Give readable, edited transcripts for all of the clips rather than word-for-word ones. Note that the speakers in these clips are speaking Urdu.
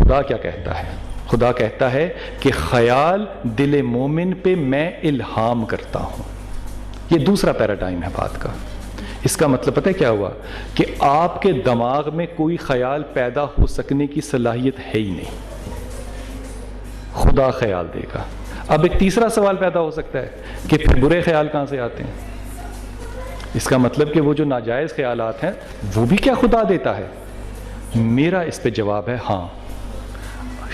خدا کیا کہتا ہے؟ خدا کہتا ہے کہ خیال دل مومن پہ میں الہام کرتا ہوں. یہ دوسرا پیراڈائم ہے بات کا. اس کا مطلب پتہ ہے کیا ہوا؟ کہ آپ کے دماغ میں کوئی خیال پیدا ہو سکنے کی صلاحیت ہے ہی نہیں، خدا خیال دے گا. اب ایک تیسرا سوال پیدا ہو سکتا ہے کہ پھر برے خیال کہاں سے آتے ہیں؟ اس کا مطلب کہ وہ جو ناجائز خیالات ہیں وہ بھی کیا خدا دیتا ہے؟ میرا اس پہ جواب ہے ہاں،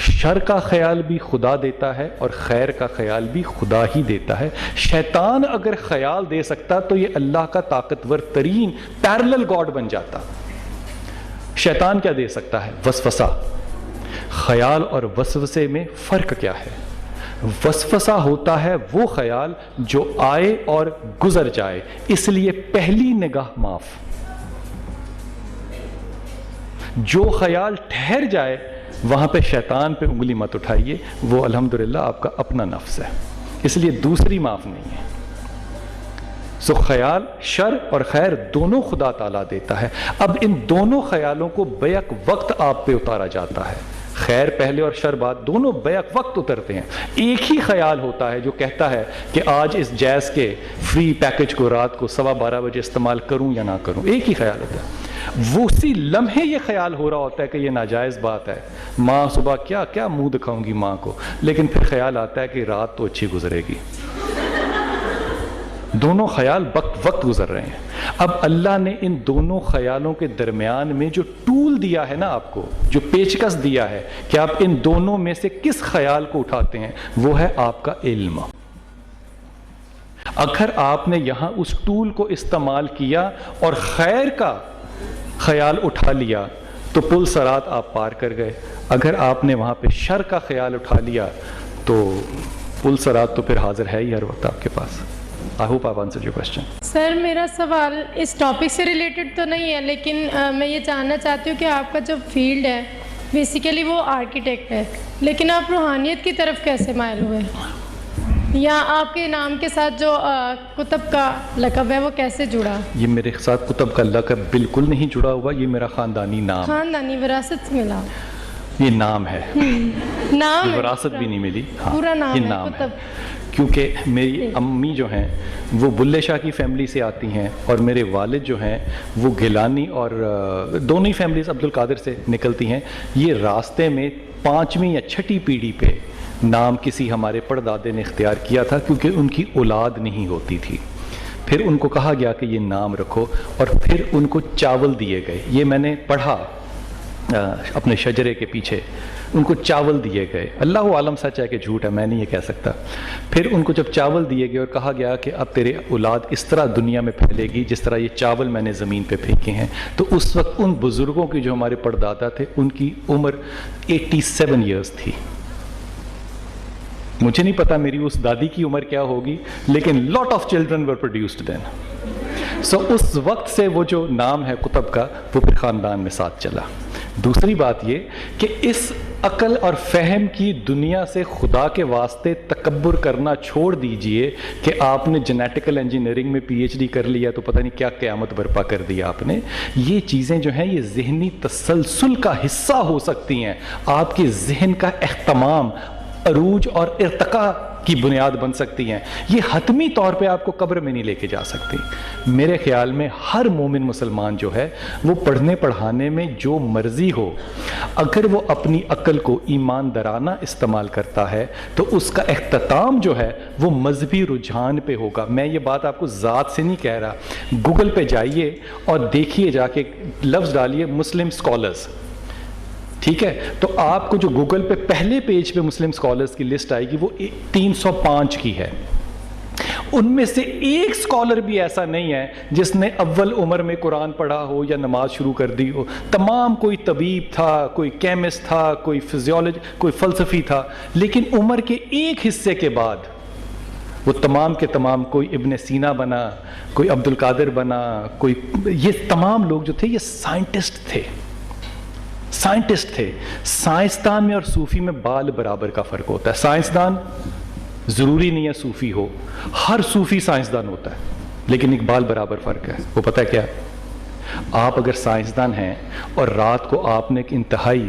شر کا خیال بھی خدا دیتا ہے اور خیر کا خیال بھی خدا ہی دیتا ہے. شیطان اگر خیال دے سکتا تو یہ اللہ کا طاقتور ترین پیرلل گاڈ بن جاتا. شیطان کیا دے سکتا ہے؟ وسوسہ. خیال اور وسوسے میں فرق کیا ہے؟ وسوسہ ہوتا ہے وہ خیال جو آئے اور گزر جائے، اس لیے پہلی نگاہ معاف. جو خیال ٹھہر جائے وہاں پہ شیطان پہ انگلی مت اٹھائیے، وہ الحمدللہ آپ کا اپنا نفس ہے، اس لیے دوسری معاف نہیں ہے. سو خیال شر اور خیر دونوں خدا تعالیٰ دیتا ہے. اب ان دونوں خیالوں کو بیک وقت آپ پہ اتارا جاتا ہے. خیر پہلے اور شر بعد، دونوں بیک وقت اترتے ہیں. ایک ہی خیال ہوتا ہے جو کہتا ہے کہ آج اس جیز کے فری پیکج کو رات کو 12:15 بجے استعمال کروں یا نہ کروں. ایک ہی خیال ہوتا ہے. وہ اسی لمحے یہ خیال ہو رہا ہوتا ہے کہ یہ ناجائز بات ہے، ماں صبح کیا کیا منہ دکھاؤں گی ماں کو، لیکن پھر خیال آتا ہے کہ رات تو اچھی گزرے گی. دونوں خیال وقت گزر رہے ہیں. اب اللہ نے ان دونوں خیالوں کے درمیان میں جو ٹول دیا ہے نا آپ کو، جو پیچکس دیا ہے کہ آپ ان دونوں میں سے کس خیال کو اٹھاتے ہیں، وہ ہے آپ کا علم. اگر آپ نے یہاں اس ٹول کو استعمال کیا اور خیر کا خیال اٹھا لیا تو پل صراط آپ پار کر گئے. اگر آپ نے وہاں پہ شر کا خیال اٹھا لیا تو پل صراط تو پھر حاضر ہے ہی ہر وقت آپ کے پاس. I hope I've answered your question. سر میرا سوال اس ٹاپک سے ریلیٹڈ تو نہیں ہے، لیکن میں یہ جاننا چاہتی ہوں کہ آپ کا جو فیلڈ ہے بیسیکلی وہ آرکیٹیکٹ ہے، لیکن آپ روحانیت کی طرف کیسے مائل ہوئے، یا آپ کے نام کے ساتھ جو کتب کا لقب ہے وہ کیسے جڑا؟ یہ میرے ساتھ کتب کا لقب بالکل نہیں جڑا ہوا، یہ میرا خاندانی نام، خاندانی وراثت سے ملا. یہ نام ہے، نام وراثت بھی نہیں ملی. پورا نام یہ ہے نام ہے کتب. کیونکہ میری امی جو ہیں وہ بلے شاہ کی فیملی سے آتی ہیں اور میرے والد جو ہیں وہ گیلانی، اور دونوں ہی فیملیز عبد القادر سے نکلتی ہیں. یہ راستے میں 5ویں یا 6ٹھی پیڑھی پہ نام کسی ہمارے پردادے نے اختیار کیا تھا کیونکہ ان کی اولاد نہیں ہوتی تھی. پھر ان کو کہا گیا کہ یہ نام رکھو اور پھر ان کو چاول دیے گئے. یہ میں نے پڑھا اپنے شجرے کے پیچھے، ان کو چاول دیے گئے. اللہ عالم سچ ہے کہ جھوٹ ہے، میں نہیں یہ کہہ سکتا. پھر ان کو جب چاول دیے گئے اور کہا گیا کہ اب تیرے اولاد اس طرح دنیا میں پھیلے گی جس طرح یہ چاول میں نے زمین پہ پھینکے ہیں، تو اس وقت ان بزرگوں کی جو ہمارے پردادا تھے ان کی عمر 87 ایئرس تھی. مجھے نہیں پتا میری اس دادی کی عمر کیا ہوگی، لیکن lot of children were produced then. سو اس وقت سے وہ جو نام ہے کتب کا وہ پھر خاندان میں ساتھ چلا. دوسری بات یہ کہ اس عقل اور فہم کی دنیا سے خدا کے واسطے تکبر کرنا چھوڑ دیجئے کہ آپ نے جینیٹیکل انجینئرنگ میں PhD کر لیا تو پتہ نہیں کیا قیامت برپا کر دیا آپ نے. یہ چیزیں جو ہیں یہ ذہنی تسلسل کا حصہ ہو سکتی ہیں، آپ کے ذہن کا اہتمام، عروج اور ارتقاء کی بنیاد بن سکتی ہیں. یہ حتمی طور پہ آپ کو قبر میں نہیں لے کے جا سکتی. میرے خیال میں ہر مومن مسلمان جو ہے وہ پڑھنے پڑھانے میں جو مرضی ہو، اگر وہ اپنی عقل کو ایماندارانہ استعمال کرتا ہے تو اس کا اختتام جو ہے وہ مذہبی رجحان پہ ہوگا. میں یہ بات آپ کو ذات سے نہیں کہہ رہا. گوگل پہ جائیے اور دیکھیے، جا کے لفظ ڈالیے مسلم اسکالرز، ٹھیک ہے، تو آپ کو جو گوگل پہ پہلے پیج پہ مسلم اسکالرز کی لسٹ آئے گی وہ 305 کی ہے. ان میں سے ایک اسکالر بھی ایسا نہیں ہے جس نے اول عمر میں قرآن پڑھا ہو یا نماز شروع کر دی ہو. تمام کوئی طبیب تھا، کوئی کیمسٹ تھا، کوئی فزیولوجی، کوئی فلسفی تھا، لیکن عمر کے ایک حصے کے بعد وہ تمام کے تمام، کوئی ابن سینا بنا، کوئی عبد القادر بنا، کوئی، یہ تمام لوگ جو تھے یہ سائنٹسٹ تھے. سائنٹسٹ تھے. سائنسدان میں اور صوفی میں بال برابر کا فرق ہوتا ہے. سائنسدان ضروری نہیں ہے صوفی ہو، ہر صوفی سائنسدان ہوتا ہے، لیکن ایک بال برابر فرق ہے. وہ پتہ ہے کیا؟ آپ اگر سائنسدان ہیں اور رات کو آپ نے ایک انتہائی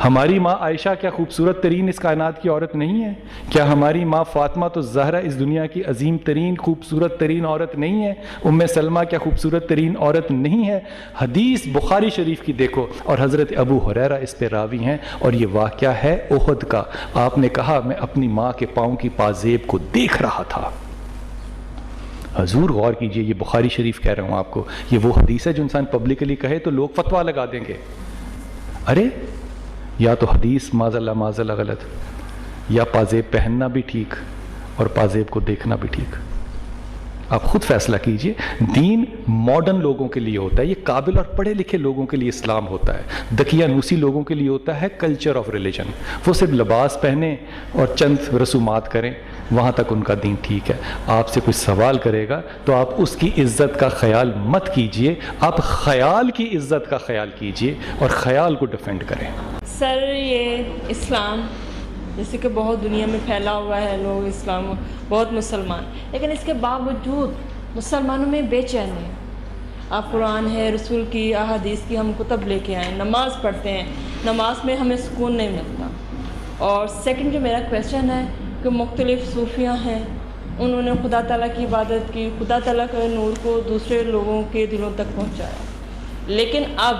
ہماری ماں عائشہ کیا خوبصورت ترین اس کائنات کی عورت نہیں ہے؟ کیا ہماری ماں فاطمہ تو زہرا اس دنیا کی عظیم ترین خوبصورت ترین عورت نہیں ہے؟ ام سلمہ کیا خوبصورت ترین عورت نہیں ہے؟ حدیث بخاری شریف کی دیکھو، اور حضرت ابو ہریرہ اس پہ راوی ہیں، اور یہ واقعہ ہے احد کا۔ آپ نے کہا میں اپنی ماں کے پاؤں کی پازیب کو دیکھ رہا تھا۔ حضور غور کیجئے، یہ بخاری شریف کہہ رہا ہوں آپ کو، یہ وہ حدیث ہے جو انسان پبلکلی کہے تو لوگ فتویٰ لگا دیں گے۔ ارے یا تو حدیث معاذ اللہ غلط، یا پازیب پہننا بھی ٹھیک اور پازیب کو دیکھنا بھی ٹھیک۔ آپ خود فیصلہ کیجئے۔ دین ماڈرن لوگوں کے لیے ہوتا ہے، یہ قابل اور پڑھے لکھے لوگوں کے لیے اسلام ہوتا ہے، دقیانوسی لوگوں کے لیے ہوتا ہے کلچر آف ریلیجن۔ وہ صرف لباس پہنیں اور چند رسومات کریں، وہاں تک ان کا دین ٹھیک ہے۔ آپ سے کوئی سوال کرے گا تو آپ اس کی عزت کا خیال مت کیجئے، آپ خیال کی عزت کا خیال کیجئے اور خیال کو ڈیفینڈ کریں۔ سر یہ اسلام جیسے کہ بہت دنیا میں پھیلا ہوا ہے، لوگ اسلام بہت مسلمان، لیکن اس کے باوجود مسلمانوں میں بے چینی ہے۔ آپ قرآن ہے، رسول کی احادیث کی ہم کتب لے کے آئیں، نماز پڑھتے ہیں، نماز میں ہمیں سکون نہیں ملتا۔ اور سیکنڈ جو میرا کویسچن ہے کہ مختلف صوفیاں ہیں، انہوں نے خدا تعالیٰ کی عبادت کی، خدا تعالیٰ کے نور کو دوسرے لوگوں کے دلوں تک پہنچایا، لیکن اب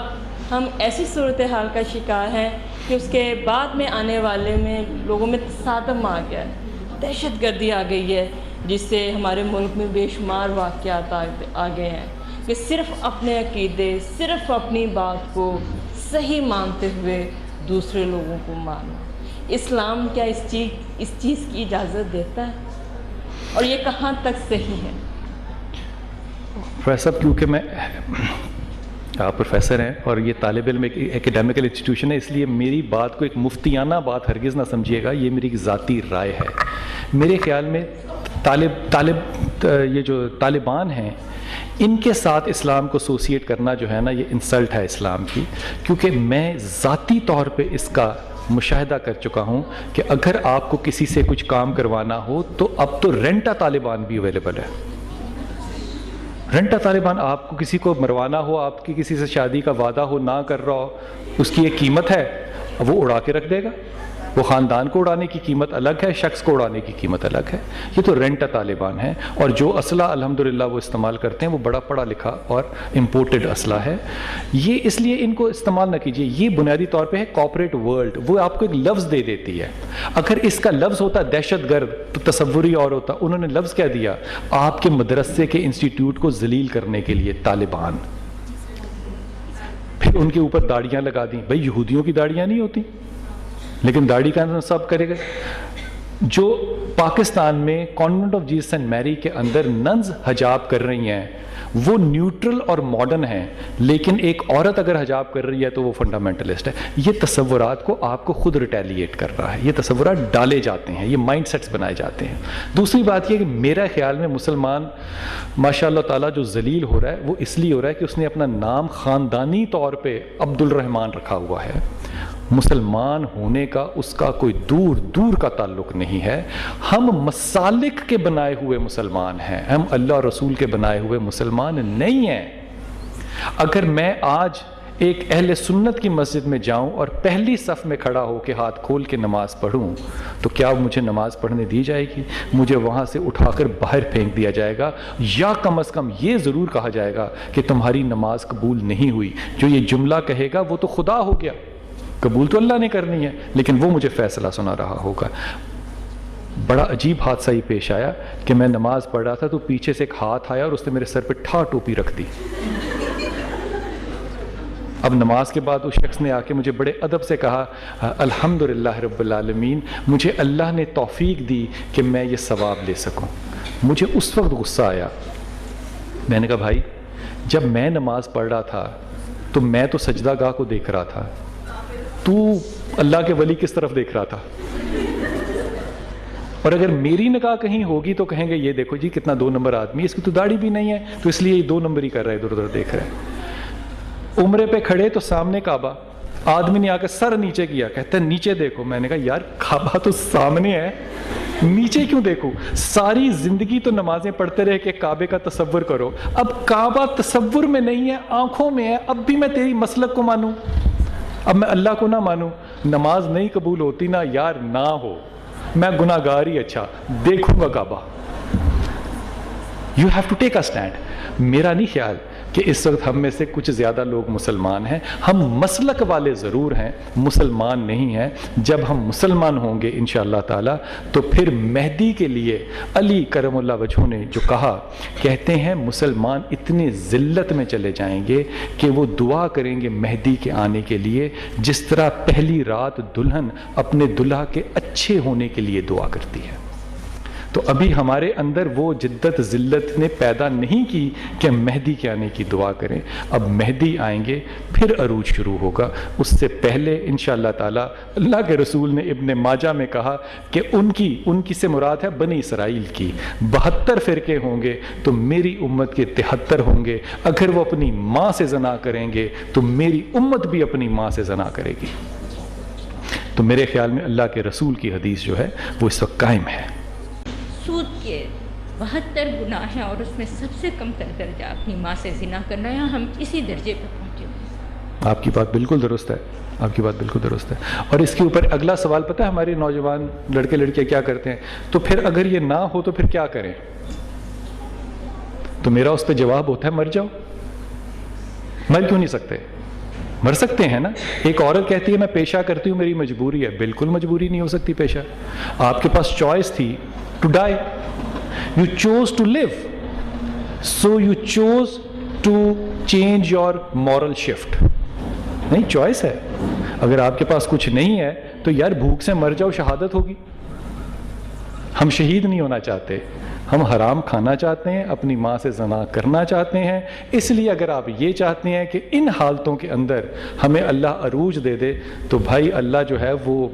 ہم ایسی صورتحال کا شکار ہیں کہ اس کے بعد میں آنے والے میں لوگوں میں تصادم آ گیا ہے، دہشت گردی آ گئی ہے، جس سے ہمارے ملک میں بے شمار واقعات آ گئے ہیں کہ صرف اپنے عقیدے، صرف اپنی بات کو صحیح مانتے ہوئے دوسرے لوگوں کو ماننا۔ اسلام کیا اس چیز کی اجازت دیتا ہے، اور یہ کہاں تک صحیح ہے؟ پروفیسر صاحب، کیونکہ میں آپ پروفیسر ہیں اور یہ طالب علم ایک ایکیڈیمیکل انسٹیٹیوشن ہے، اس لیے میری بات کو ایک مفتیانہ بات ہرگز نہ سمجھیے گا، یہ میری ایک ذاتی رائے ہے۔ میرے خیال میں یہ جو طالبان ہیں ان کے ساتھ اسلام کو ایسوسیٹ کرنا جو ہے نا، یہ انسلٹ ہے اسلام کی، کیونکہ میں ذاتی طور پہ اس کا مشاہدہ کر چکا ہوں کہ اگر آپ کو کسی سے کچھ کام کروانا ہو تو اب تو رینٹا طالبان بھی اویلیبل ہے۔ رینٹا طالبان، آپ کو کسی کو مروانا ہو، آپ کی کسی سے شادی کا وعدہ ہو، نہ کر رہا ہو، اس کی ایک قیمت ہے، وہ اڑا کے رکھ دے گا۔ وہ خاندان کو اڑانے کی قیمت الگ ہے، شخص کو اڑانے کی قیمت الگ ہے۔ یہ تو رینٹا طالبان ہیں، اور جو اسلحہ الحمدللہ وہ استعمال کرتے ہیں وہ بڑا پڑھا لکھا اور امپورٹڈ اسلحہ ہے۔ یہ اس لیے ان کو استعمال نہ کیجیے، یہ بنیادی طور پہ ہے کارپوریٹ ورلڈ، وہ آپ کو ایک لفظ دے دیتی ہے۔ اگر اس کا لفظ ہوتا دہشت گرد تو تصور ہی اور ہوتا۔ انہوں نے لفظ کیا دیا؟ آپ کے مدرسے کے انسٹیٹیوٹ کو ذلیل کرنے کے لیے طالبان۔ پھر ان کے اوپر داڑیاں لگا دیں۔ بھائی یہودیوں کی داڑیاں نہیں ہوتی، لیکن داڑھی کا سب کرے گا۔ جو پاکستان میں کانوینٹ آف جیسس اینڈ میری کے اندر ننز حجاب کر رہی ہیں وہ نیوٹرل اور ماڈرن ہیں، لیکن ایک عورت اگر حجاب کر رہی ہے تو وہ فنڈامنٹلسٹ ہے۔ یہ تصورات کو آپ کو خود ریٹیلیٹ کر رہا ہے، یہ تصورات ڈالے جاتے ہیں، یہ مائنڈ سیٹس بنائے جاتے ہیں۔ دوسری بات یہ کہ میرا خیال میں مسلمان ماشاء اللہ تعالیٰ جو ذلیل ہو رہا ہے وہ اس لیے ہو رہا ہے کہ اس نے اپنا نام خاندانی طور پہ عبد الرحمن رکھا ہوا ہے۔ مسلمان ہونے کا اس کا کوئی دور دور کا تعلق نہیں ہے۔ ہم مسالک کے بنائے ہوئے مسلمان ہیں، ہم اللہ رسول کے بنائے ہوئے مسلمان نہیں ہیں۔ اگر میں آج ایک اہل سنت کی مسجد میں جاؤں اور پہلی صف میں کھڑا ہو کے ہاتھ کھول کے نماز پڑھوں تو کیا مجھے نماز پڑھنے دی جائے گی؟ مجھے وہاں سے اٹھا کر باہر پھینک دیا جائے گا، یا کم از کم یہ ضرور کہا جائے گا کہ تمہاری نماز قبول نہیں ہوئی۔ جو یہ جملہ کہے گا وہ تو خدا ہو گیا، قبول تو اللہ نے کرنی ہے، لیکن وہ مجھے فیصلہ سنا رہا ہوگا۔ بڑا عجیب حادثہ ہی پیش آیا کہ میں نماز پڑھ رہا تھا تو پیچھے سے ایک ہاتھ آیا اور اس نے میرے سر پہ ٹھا ٹوپی رکھ دی۔ اب نماز کے بعد اس شخص نے آ کے مجھے بڑے ادب سے کہا الحمدللہ رب العالمین، مجھے اللہ نے توفیق دی کہ میں یہ ثواب لے سکوں۔ مجھے اس وقت غصہ آیا، میں نے کہا بھائی جب میں نماز پڑھ رہا تھا تو میں تو سجدہ گاہ کو دیکھ رہا تھا، تو اللہ کے ولی کس طرف دیکھ رہا تھا؟ اور اگر میری نگاہ کہیں ہوگی تو کہیں گے یہ دیکھو جی کتنا 2 نمبر آدمی، اس کی تو داڑھی بھی نہیں ہے تو اس لیے یہ 2 نمبر ہی کر رہا ہے، ادھر ادھر دیکھ رہا ہے۔ عمرے پہ کھڑے تو سامنے کعبہ، آدمی نے آ کے سر نیچے کیا، کہتا ہے نیچے دیکھو۔ میں نے کہا یار کعبہ تو سامنے ہے، نیچے کیوں دیکھوں؟ ساری زندگی تو نمازیں پڑھتے رہے کہ کعبے کا تصور کرو، اب کعبہ تصور میں نہیں ہے، آنکھوں میں ہے، اب بھی میں تیری مسلک کو مانوں؟ اب میں اللہ کو نہ مانوں, نماز نہیں قبول ہوتی نا یار, نہ ہو, میں گناہ گار ہی اچھا, دیکھوں گا کعبہ. You have to take a stand. میرا نہیں خیال کہ اس وقت ہم میں سے کچھ زیادہ لوگ مسلمان ہیں, ہم مسلک والے ضرور ہیں, مسلمان نہیں ہیں. جب ہم مسلمان ہوں گے انشاءاللہ تعالی تو پھر مہدی کے لیے علی کرم اللہ وجہہ نے جو کہا, کہتے ہیں مسلمان اتنے ذلت میں چلے جائیں گے کہ وہ دعا کریں گے مہدی کے آنے کے لیے جس طرح پہلی رات دلہن اپنے دلہا کے اچھے ہونے کے لیے دعا کرتی ہے. تو ابھی ہمارے اندر وہ جدت ذلت نے پیدا نہیں کی کہ مہدی کے آنے کی دعا کریں. اب مہدی آئیں گے پھر عروج شروع ہوگا. اس سے پہلے انشاءاللہ تعالی اللہ کے رسول نے ابن ماجہ میں کہا کہ ان کی سے مراد ہے بنی اسرائیل کی 72 فرقے ہوں گے تو میری امت کے 73 ہوں گے. اگر وہ اپنی ماں سے زنا کریں گے تو میری امت بھی اپنی ماں سے زنا کرے گی. تو میرے خیال میں اللہ کے رسول کی حدیث جو ہے وہ اس وقت قائم ہے. سود کے 72 گناہ ہیں اور اس میں سب سے کم تر درجہ اپنی ماں سے زنا کرنا ہے. ہم اسی درجے پہ پہنچے ہیں. آپ کی بات بالکل درست ہے, آپ کی بات بالکل درست ہے. اور اس کے اوپر اگلا سوال پتہ ہے ہمارے نوجوان لڑکے لڑکیاں کیا کرتے ہیں, تو پھر اگر یہ نہ ہو تو پھر کیا کریں؟ تو میرا اس پہ جواب ہوتا ہے مر جاؤ. مر کیوں نہیں سکتے؟ مر سکتے ہیں نا. ایک عورت کہتی ہے میں پیشہ کرتی ہوں میری مجبوری ہے. بالکل مجبوری نہیں ہو سکتی پیشہ. آپ کے پاس چوائس تھی to die, you choose to leave, so you choose to change your moral shift. نہیں, چوائس ہے. اگر آپ کے پاس کچھ نہیں ہے تو یار بھوک سے مر جاؤ, شہادت ہوگی. ہم شہید نہیں ہونا چاہتے, ہم حرام کھانا چاہتے ہیں, اپنی ماں سے زنا کرنا چاہتے ہیں. اس لیے اگر آپ یہ چاہتے ہیں کہ ان حالتوں کے اندر ہمیں اللہ عروج دے دے تو بھائی اللہ جو ہے وہ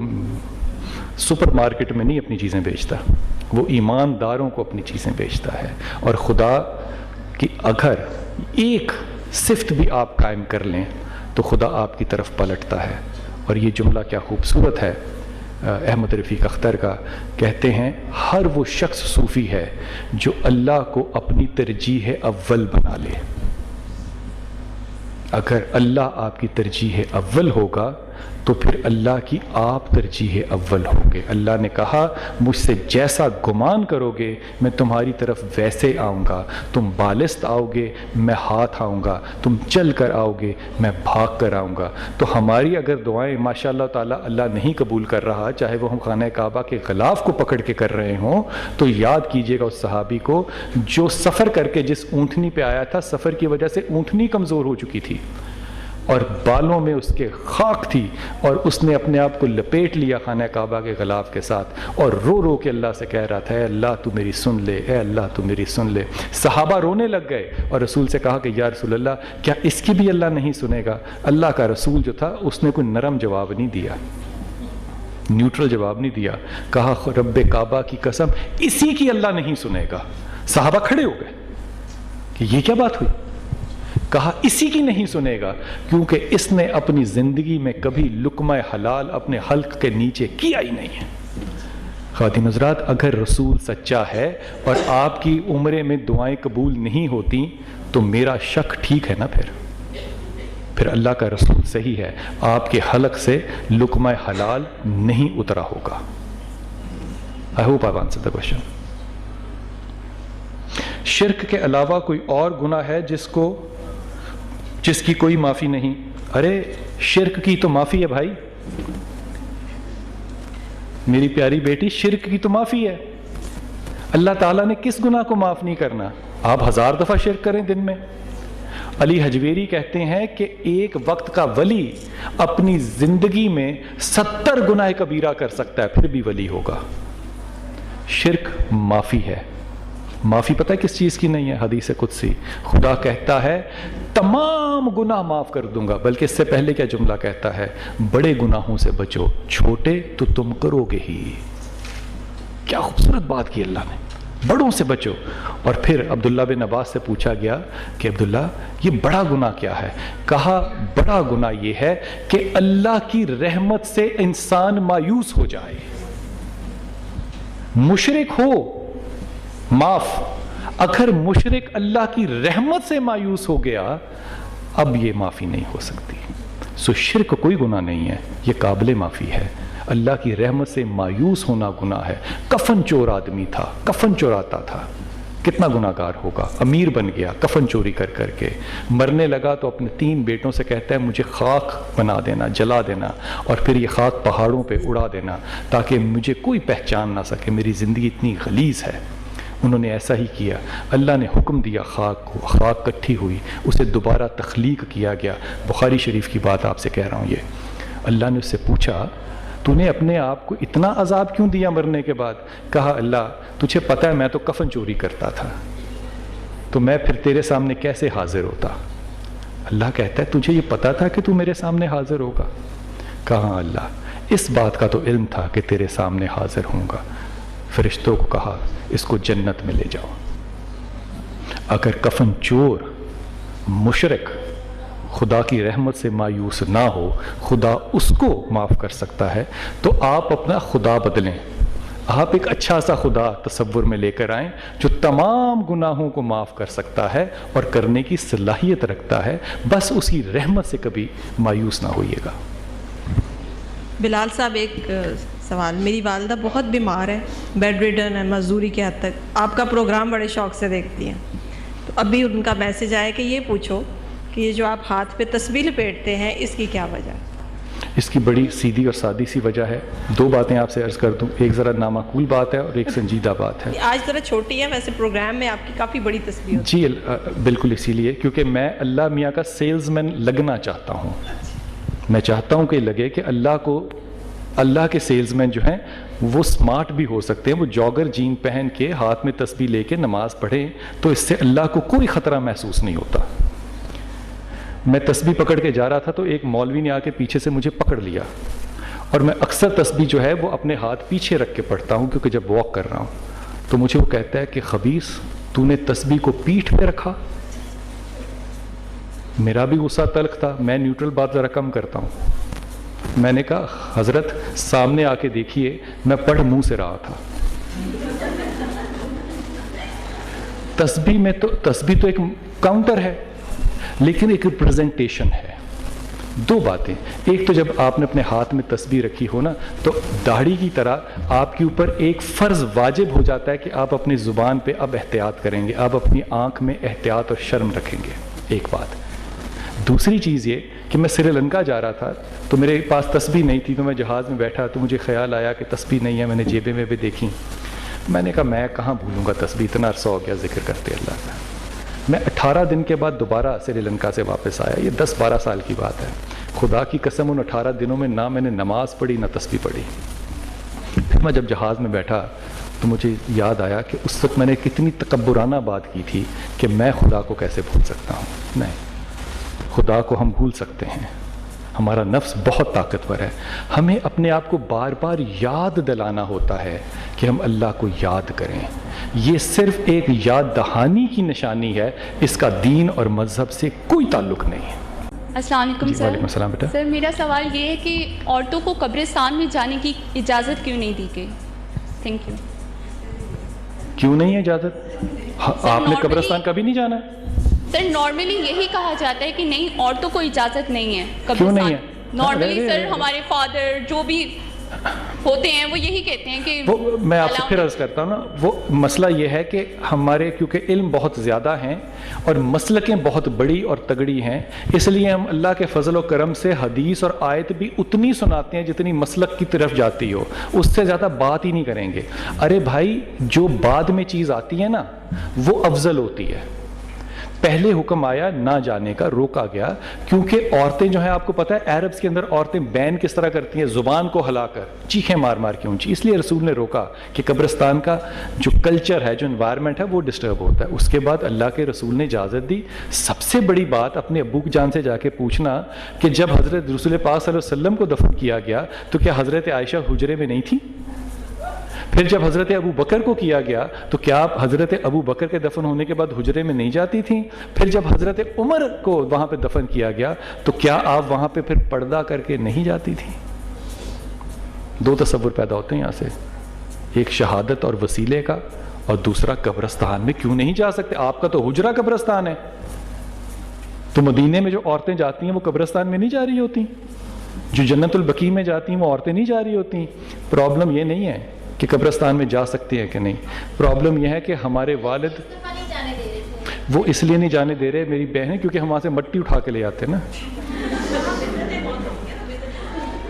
سپر مارکیٹ میں نہیں اپنی چیزیں بیچتا, وہ ایمانداروں کو اپنی چیزیں بیچتا ہے. اور خدا کی اگر ایک صفت بھی آپ قائم کر لیں تو خدا آپ کی طرف پلٹتا ہے. اور یہ جملہ کیا خوبصورت ہے احمد رفیق اختر کا, کہتے ہیں ہر وہ شخص صوفی ہے جو اللہ کو اپنی ترجیح اول بنا لے. اگر اللہ آپ کی ترجیح اول ہوگا تو پھر اللہ کی آپ ترجیح اول ہوں گے. اللہ نے کہا مجھ سے جیسا گمان کرو گے میں تمہاری طرف ویسے آؤں گا. تم بالست آؤ گے میں ہاتھ آؤں گا, تم چل کر آؤ گے میں بھاگ کر آؤں گا. تو ہماری اگر دعائیں ماشاء اللہ تعالیٰ اللہ نہیں قبول کر رہا, چاہے وہ ہم خانہ کعبہ کے غلاف کو پکڑ کے کر رہے ہوں, تو یاد کیجئے گا اس صحابی کو جو سفر کر کے جس اونٹنی پہ آیا تھا, سفر کی وجہ سے اونٹنی کمزور ہو چکی تھی اور بالوں میں اس کے خاک تھی, اور اس نے اپنے آپ کو لپیٹ لیا خانہ کعبہ کے غلاف کے ساتھ اور رو رو کے اللہ سے کہہ رہا تھا اے اللہ تو میری سن لے, اے اللہ تو میری سن لے. صحابہ رونے لگ گئے اور رسول سے کہا کہ یا رسول اللہ کیا اس کی بھی اللہ نہیں سنے گا؟ اللہ کا رسول جو تھا اس نے کوئی نرم جواب نہیں دیا, نیوٹرل جواب نہیں دیا. کہا رب کعبہ کی قسم اسی کی اللہ نہیں سنے گا. صحابہ کھڑے ہو گئے کہ یہ کیا بات ہوئی؟ کہا اسی کی نہیں سنے گا کیونکہ اس نے اپنی زندگی میں کبھی لقمہ حلال اپنے حلق کے نیچے کیا ہی نہیں ہے. خواتین حضرات, اگر رسول سچا ہے اور آپ کی عمرے میں دعائیں قبول نہیں ہوتی تو میرا شک ٹھیک ہے نا, پھر اللہ کا رسول صحیح ہے, آپ کے حلق سے لقمہ حلال نہیں اترا ہوگا. I hope I've answered the question. شرک کے علاوہ کوئی اور گناہ ہے جس کی کوئی معافی نہیں؟ ارے شرک کی تو معافی ہے بھائی, میری پیاری بیٹی, شرک کی تو معافی ہے. اللہ تعالیٰ نے کس گناہ کو معاف نہیں کرنا؟ آپ 1000 دفعہ شرک کریں دن میں. علی حجویری کہتے ہیں کہ ایک وقت کا ولی اپنی زندگی میں 70 گناہ کبیرہ کر سکتا ہے پھر بھی ولی ہوگا. شرک معافی ہے. معافی پتہ ہے کس چیز کی نہیں ہے؟ حدیث قدسی, خدا کہتا ہے تمام گناہ معاف کر دوں گا, بلکہ اس سے پہلے کیا جملہ کہتا ہے؟ بڑے گناہوں سے بچو, چھوٹے تو تم کرو گے ہی. کیا خوبصورت بات کی اللہ نے, بڑوں سے بچو. اور پھر عبداللہ بن عباس سے پوچھا گیا کہ عبداللہ یہ بڑا گناہ کیا ہے؟ کہا بڑا گناہ یہ ہے کہ اللہ کی رحمت سے انسان مایوس ہو جائے. مشرک ہو معاف, اگر مشرک اللہ کی رحمت سے مایوس ہو گیا اب یہ معافی نہیں ہو سکتی. سو شرک کوئی گناہ نہیں ہے، یہ قابل معافی ہے۔ اللہ کی رحمت سے مایوس ہونا گناہ ہے۔ کفن چور آدمی تھا، کفن چوراتا تھا، کتنا گناہ گار ہوگا۔ امیر بن گیا کفن چوری کر کر کے، مرنے لگا تو اپنے 3 بیٹوں سے کہتا ہے مجھے خاک بنا دینا، جلا دینا، اور پھر یہ خاک پہاڑوں پہ اڑا دینا تاکہ مجھے کوئی پہچان نہ سکے، میری زندگی اتنی غلیظ ہے۔ انہوں نے ایسا ہی کیا، اللہ نے حکم دیا خاک کو، خاک کٹھی ہوئی، اسے دوبارہ تخلیق کیا گیا۔ بخاری شریف کی بات آپ سے کہہ رہا ہوں یہ۔ اللہ نے اس سے پوچھا تو نے اپنے آپ کو اتنا عذاب کیوں دیا مرنے کے بعد؟ کہا اللہ تجھے پتہ ہے میں تو کفن چوری کرتا تھا، تو میں پھر تیرے سامنے کیسے حاضر ہوتا؟ اللہ کہتا ہے تجھے یہ پتہ تھا کہ تو میرے سامنے حاضر ہوگا؟ کہا اللہ اس بات کا تو علم تھا کہ تیرے سامنے حاضر ہوں گا۔ فرشتوں کو کہا اس کو جنت میں لے جاؤ۔ اگر کفن چور مشرک خدا کی رحمت سے مایوس نہ ہو، خدا اس کو معاف کر سکتا ہے، تو آپ اپنا خدا بدلیں۔ آپ ایک اچھا سا خدا تصور میں لے کر آئیں جو تمام گناہوں کو معاف کر سکتا ہے اور کرنے کی صلاحیت رکھتا ہے، بس اس کی رحمت سے کبھی مایوس نہ ہوئیے گا۔ بلال صاحب ایک سوال، میری والدہ بہت بیمار ہے، بیڈ ریڈن ہے، مزدوری کے حد تک، آپ کا پروگرام بڑے شوق سے دیکھتی ہیں، تو ابھی ان کا میسج آیا کہ یہ پوچھو کہ یہ جو آپ ہاتھ پہ تسبیح لپیٹتے ہیں اس کی کیا وجہ ہے؟ اس کی بڑی سیدھی اور سادی سی وجہ ہے، 2 باتیں آپ سے عرض کر دوں، ایک ذرا نامعقول بات ہے اور ایک سنجیدہ بات ہے۔ آج ذرا چھوٹی ہے، ویسے پروگرام میں آپ کی کافی بڑی تسبیح ہوتی جی بالکل، اسی لیے کیونکہ میں اللہ میاں کا سیلز مین لگنا چاہتا ہوں۔ میں چاہتا ہوں کہ لگے کہ اللہ کے سیلز مین جو ہیں وہ سمارٹ بھی ہو سکتے ہیں، وہ جاگر جین پہن کے ہاتھ میں تسبیح لے کے نماز پڑھیں تو اس سے اللہ کو کوئی خطرہ محسوس نہیں ہوتا۔ میں تسبیح پکڑ کے جا رہا تھا تو ایک مولوی نے آ کے پیچھے سے مجھے پکڑ لیا، اور میں اکثر تسبیح جو ہے وہ اپنے ہاتھ پیچھے رکھ کے پڑھتا ہوں کیونکہ جب واک کر رہا ہوں تو مجھے وہ کہتا ہے کہ خبیث تو نے تسبیح کو پیٹھ پہ رکھا۔ میرا بھی غصہ تلخ تھا، میں نیوٹرل بات ذرا کم کرتا ہوں۔ میں نے کہا حضرت سامنے آ کے دیکھیے میں پڑھ منہ سے رہا تھا۔ تسبیح تو ایک کاؤنٹر ہے لیکن ایک ریپرزنٹیشن ہے۔ 2 باتیں، ایک تو جب آپ نے اپنے ہاتھ میں تسبیح رکھی ہو نا تو داڑھی کی طرح آپ کے اوپر ایک فرض واجب ہو جاتا ہے کہ آپ اپنی زبان پہ اب احتیاط کریں گے، آپ اپنی آنکھ میں احتیاط اور شرم رکھیں گے، ایک بات۔ دوسری چیز یہ کہ میں سری لنکا جا رہا تھا تو میرے پاس تسبیح نہیں تھی، تو میں جہاز میں بیٹھا تو مجھے خیال آیا کہ تسبیح نہیں ہے، میں نے جیبیں میں بھی دیکھی، میں نے کہا میں کہاں بھولوں گا تسبیح، اتنا عرصہ ہو گیا ذکر کرتے اللہ کا۔ میں 18 دن کے بعد دوبارہ سری لنکا سے واپس آیا، یہ 10-12 سال کی بات ہے۔ خدا کی قسم ان 18 دنوں میں نہ میں نے نماز پڑھی نہ تسبیح پڑھی۔ پھر میں جب جہاز میں بیٹھا تو مجھے یاد آیا کہ اس وقت میں نے کتنی تکبرانہ بات کی تھی کہ میں خدا کو کیسے بھول سکتا ہوں۔ نہیں، خدا کو ہم بھول سکتے ہیں، ہمارا نفس بہت طاقتور ہے، ہمیں اپنے آپ کو بار بار یاد دلانا ہوتا ہے کہ ہم اللہ کو یاد کریں۔ یہ صرف ایک یاد دہانی کی نشانی ہے، اس کا دین اور مذہب سے کوئی تعلق نہیں ہے۔ السلام علیکم سر۔ وعلیکم السلام بیٹا۔ سر میرا سوال یہ ہے کہ عورتوں کو قبرستان میں جانے کی اجازت کیوں نہیں دی گئی؟ Thank you. کیوں نہیں ہے اجازت؟ آپ نے قبرستان کبھی نہیں جانا ہے؟ سر نارملی یہی کہا جاتا ہے کہ نہیں عورتوں کو اجازت نہیں ہے کیوں نہیں ہے؟ نارملی سر ہمارے فادر جو بھی ہوتے ہیں وہ یہی کہتے ہیں کہ وہ میں آپ سے پھر عرض کرتا ہوں نا، وہ مسئلہ یہ ہے کہ ہمارے کیونکہ علم بہت زیادہ ہیں اور مسلکیں بہت بڑی اور تگڑی ہیں، اس لیے ہم اللہ کے فضل و کرم سے حدیث اور آیت بھی اتنی سناتے ہیں جتنی مسلک کی طرف جاتی ہو، اس سے زیادہ بات ہی نہیں کریں گے۔ ارے بھائی جو بعد میں چیز آتی ہے نا وہ افضل ہوتی ہے۔ پہلے حکم آیا نہ جانے کا، روکا گیا کیونکہ عورتیں جو ہیں آپ کو پتہ ہے عربز کے اندر عورتیں بین کس طرح کرتی ہیں، زبان کو ہلا کر چیخیں مار مار کے اونچی، اس لیے رسول نے روکا کہ قبرستان کا جو کلچر ہے، جو انوائرمنٹ ہے وہ ڈسٹرب ہوتا ہے۔ اس کے بعد اللہ کے رسول نے اجازت دی۔ سب سے بڑی بات اپنے ابو جان سے جا کے پوچھنا کہ جب حضرت رسول پاک صلی اللہ علیہ وسلم کو دفن کیا گیا تو کیا حضرت عائشہ حجرے میں نہیں تھی؟ پھر جب حضرت ابو بکر کو کیا گیا تو کیا آپ حضرت ابو بکر کے دفن ہونے کے بعد حجرے میں نہیں جاتی تھیں؟ پھر جب حضرت عمر کو وہاں پہ دفن کیا گیا تو کیا آپ وہاں پہ پھر پردہ کر کے نہیں جاتی تھیں؟ 2 تصور پیدا ہوتے ہیں یہاں سے، ایک شہادت اور وسیلے کا، اور دوسرا قبرستان میں کیوں نہیں جا سکتے؟ آپ کا تو حجرہ قبرستان ہے، تو مدینے میں جو عورتیں جاتی ہیں وہ قبرستان میں نہیں جا رہی ہوتی؟ جو جنت البقیع میں جاتی ہیں وہ عورتیں نہیں جا رہی ہوتی؟ پرابلم یہ نہیں ہے کہ قبرستان میں جا سکتی ہیں کہ نہیں، پرابلم یہ ہے کہ ہمارے والد وہ اس لیے نہیں جانے دے رہے میری بہنیں کیونکہ ہم وہاں سے مٹی اٹھا کے لے آتے ہیں نا،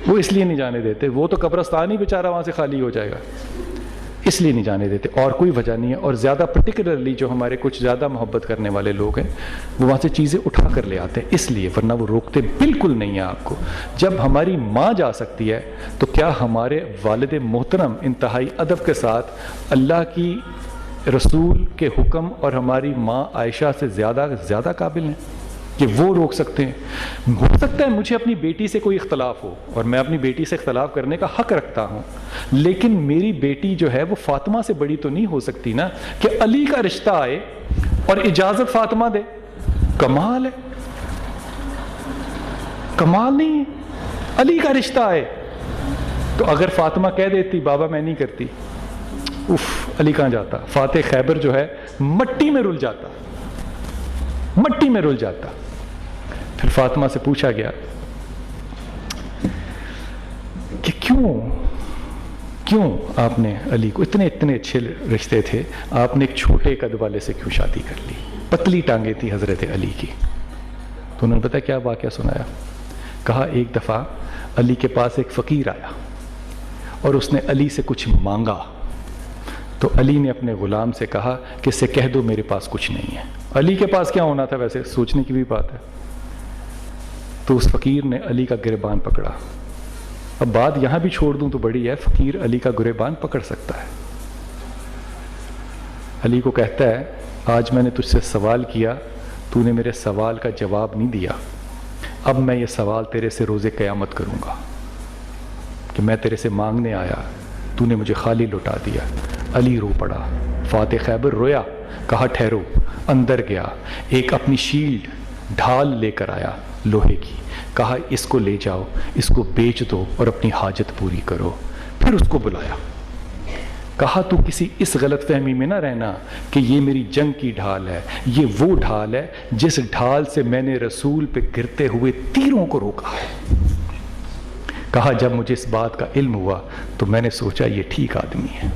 وہ اس لیے نہیں جانے دیتے، وہ تو قبرستان ہی بیچارہ وہاں سے خالی ہو جائے گا، اس لیے نہیں جانے دیتے، اور کوئی وجہ نہیں ہے۔ اور زیادہ پرٹیکولرلی جو ہمارے کچھ زیادہ محبت کرنے والے لوگ ہیں وہ وہاں سے چیزیں اٹھا کر لے آتے ہیں اس لیے، ورنہ وہ روکتے بالکل نہیں ہیں آپ کو۔ جب ہماری ماں جا سکتی ہے تو کیا ہمارے والد محترم انتہائی ادب کے ساتھ اللہ کی رسول کے حکم اور ہماری ماں عائشہ سے زیادہ قابل ہیں کہ وہ روک سکتے ہیں؟ ہو سکتا ہے مجھے اپنی بیٹی سے کوئی اختلاف ہو اور میں اپنی بیٹی سے اختلاف کرنے کا حق رکھتا ہوں، لیکن میری بیٹی جو ہے وہ فاطمہ سے بڑی تو نہیں ہو سکتی نا کہ علی کا رشتہ آئے اور اجازت فاطمہ دے۔ کمال ہے، کمال نہیں ہے؟ علی کا رشتہ آئے تو اگر فاطمہ کہہ دیتی بابا میں نہیں کرتی، علی کہاں جاتا؟ فاتح خیبر جو ہے مٹی میں رل جاتا، مٹی میں رل جاتا۔ پھر فاطمہ سے پوچھا گیا کہ کیوں آپ نے علی کو، اتنے اچھے رشتے تھے، آپ نے ایک چھوٹے قد والے سے کیوں شادی کر لی؟ پتلی ٹانگیں تھی حضرت علی کی۔ تو انہوں نے پتا کیا واقعہ سنایا؟ کہا ایک دفعہ علی کے پاس ایک فقیر آیا اور اس نے علی سے کچھ مانگا، تو علی نے اپنے غلام سے کہا کہ اسے کہہ دو میرے پاس کچھ نہیں ہے۔ علی کے پاس کیا ہونا تھا؟ ویسے سوچنے کی بھی بات ہے۔ تو اس فقیر نے علی کا گریبان پکڑا۔ اب بات یہاں بھی چھوڑ دوں تو بڑی ہے، فقیر علی کا گریبان پکڑ سکتا ہے۔ علی کو کہتا ہے آج میں نے تجھ سے سوال کیا، تو نے میرے سوال کا جواب نہیں دیا، اب میں یہ سوال تیرے سے روز قیامت کروں گا کہ میں تیرے سے مانگنے آیا، تو نے مجھے خالی لٹا دیا۔ علی رو پڑا، فاتح خیبر رویا، کہا ٹھہرو، اندر گیا، ایک اپنی شیلڈ ڈھال لے کر آیا لوہے کی، کہا اس کو لے جاؤ، اس کو بیچ دو اور اپنی حاجت پوری کرو۔ پھر اس کو بلایا، کہا تو کسی اس غلط فہمی میں نہ رہنا کہ یہ میری جنگ کی ڈھال ہے، یہ وہ ڈھال ہے جس ڈھال سے میں نے رسول پہ گرتے ہوئے تیروں کو روکا ہے۔ کہا جب مجھے اس بات کا علم ہوا تو میں نے سوچا یہ ٹھیک آدمی ہے۔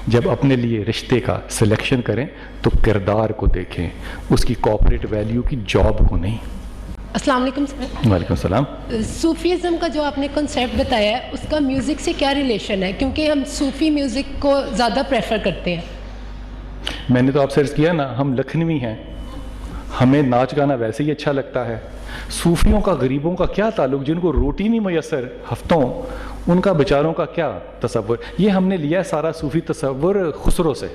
جب اپنے لیے رشتے کا سلیکشن کریں تو کردار کو دیکھیں، اس کی کارپوریٹ ویلیو کی جاب کو نہیں۔ السلام علیکم سر۔ وعلیکم السلام۔ صوفیزم کا جو آپ نے کنسیپٹ بتایا ہے اس کا میوزک سے کیا ریلیشن ہے؟ کیونکہ ہم صوفی میوزک کو زیادہ پریفر کرتے ہیں۔ میں نے تو آپ سے عرض کیا نا، ہم لکھنوی ہیں، ہمیں ناچ گانا ویسے ہی اچھا لگتا ہے۔ صوفیوں کا غریبوں کا کیا تعلق؟ جن کو روٹی نہیں میسر ہفتوں، ان کا بیچاروں کا کیا تصور؟ یہ ہم نے لیا سارا صوفی تصور خسرو سے۔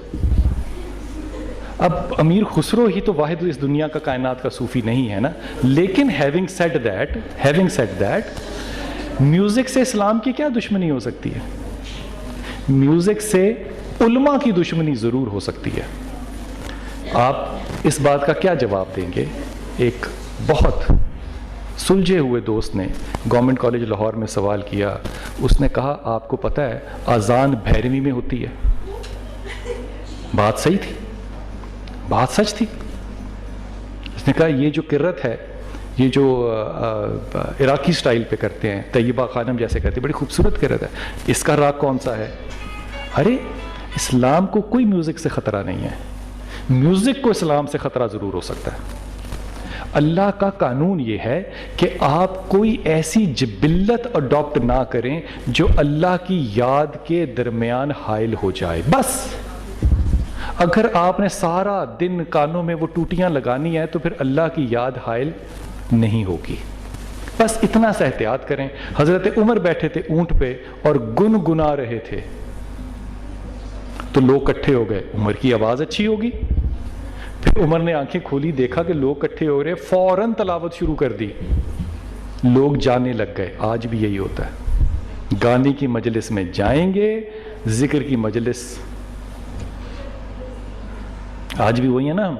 اب امیر خسرو ہی تو واحد اس دنیا کا کائنات کا صوفی نہیں ہے نا۔ لیکن having said that میوزک سے اسلام کی کیا دشمنی ہو سکتی ہے؟ میوزک سے علماء کی دشمنی ضرور ہو سکتی ہے۔ آپ اس بات کا کیا جواب دیں گے؟ ایک بہت سلجھے ہوئے دوست نے گورنمنٹ کالج لاہور میں سوال کیا، اس نے کہا آپ کو پتہ ہے اذان بھیروی میں ہوتی ہے؟ بات صحیح تھی، بات سچ تھی۔ اس نے کہا یہ جو قرت ہے، یہ جو عراقی سٹائل پہ کرتے ہیں، طیبہ خانم جیسے کرتے ہیں، بڑی خوبصورت قرت ہے، اس کا راگ کون سا ہے؟ ارے اسلام کو کوئی میوزک سے خطرہ نہیں ہے، میوزک کو اسلام سے خطرہ ضرور ہو سکتا ہے۔ اللہ کا قانون یہ ہے کہ آپ کوئی ایسی جبلت اڈاپٹ نہ کریں جو اللہ کی یاد کے درمیان حائل ہو جائے۔ بس اگر آپ نے سارا دن کانوں میں وہ ٹوٹیاں لگانی ہے تو پھر اللہ کی یاد حائل نہیں ہوگی۔ بس اتنا سا احتیاط کریں۔ حضرت عمر بیٹھے تھے اونٹ پہ اور گنگنا رہے تھے تو لوگ اکٹھے ہو گئے، عمر کی آواز اچھی ہوگی۔ پھر عمر نے آنکھیں کھولی، دیکھا کہ لوگ اکٹھے ہو رہے، فوراً تلاوت شروع کر دی، لوگ جانے لگ گئے۔ آج بھی یہی ہوتا ہے، گانے کی مجلس میں جائیں گے، ذکر کی مجلس آج بھی وہی ہے نا ہم۔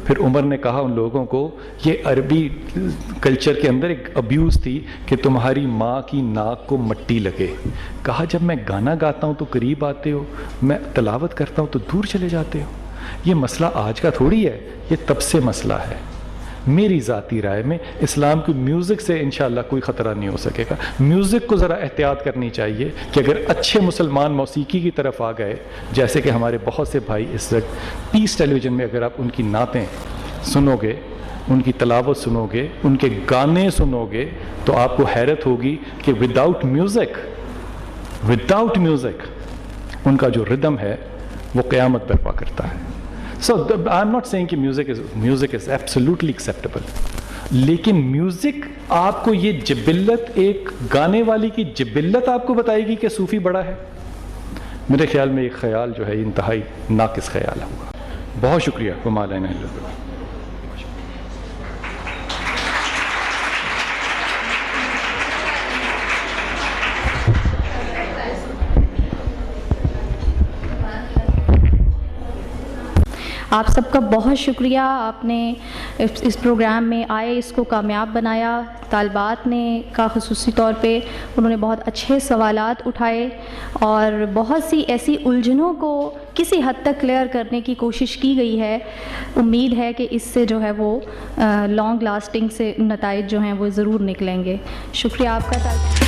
پھر عمر نے کہا ان لوگوں کو، یہ عربی کلچر کے اندر ایک ابیوز تھی کہ تمہاری ماں کی ناک کو مٹی لگے۔ کہا جب میں گانا گاتا ہوں تو قریب آتے ہو، میں تلاوت کرتا ہوں تو دور چلے جاتے ہو۔ یہ مسئلہ آج کا تھوڑی ہے، یہ تب سے مسئلہ ہے۔ میری ذاتی رائے میں اسلام کی میوزک سے انشاءاللہ کوئی خطرہ نہیں ہو سکے گا. میوزک کو ذرا احتیاط کرنی چاہیے کہ اگر اچھے مسلمان موسیقی کی طرف آ گئے, جیسے کہ ہمارے بہت سے بھائی اس وقت پیس ٹیلی ویژن میں اگر آپ ان کی نعتیں سنو گے, ان کی تلاوت سنو گے, ان کے گانے سنو گے, تو آپ کو حیرت ہوگی کہ وداؤٹ میوزک ان کا جو ردم ہے وہ قیامت برپا کرتا ہے. سو آئی ایم ناٹ سیئنگ کہ میوزک از ایبسلیوٹلی ایکسیپٹیبل, لیکن میوزک آپ کو یہ جبلت, ایک گانے والی کی جبلت آپ کو بتائے گی کہ صوفی بڑا ہے. میرے خیال میں ایک خیال جو ہے انتہائی ناقص خیال ہوا. بہت شکریہ. وما علینا الا البلاغ. آپ سب کا بہت شکریہ. آپ نے اس پروگرام میں آئے, اس کو کامیاب بنایا. طالبات نے کا خصوصی طور پہ انہوں نے بہت اچھے سوالات اٹھائے اور بہت سی ایسی الجھنوں کو کسی حد تک کلیئر کرنے کی کوشش کی گئی ہے. امید ہے کہ اس سے جو ہے وہ لانگ لاسٹنگ سے نتائج جو ہیں وہ ضرور نکلیں گے. شکریہ آپ کا.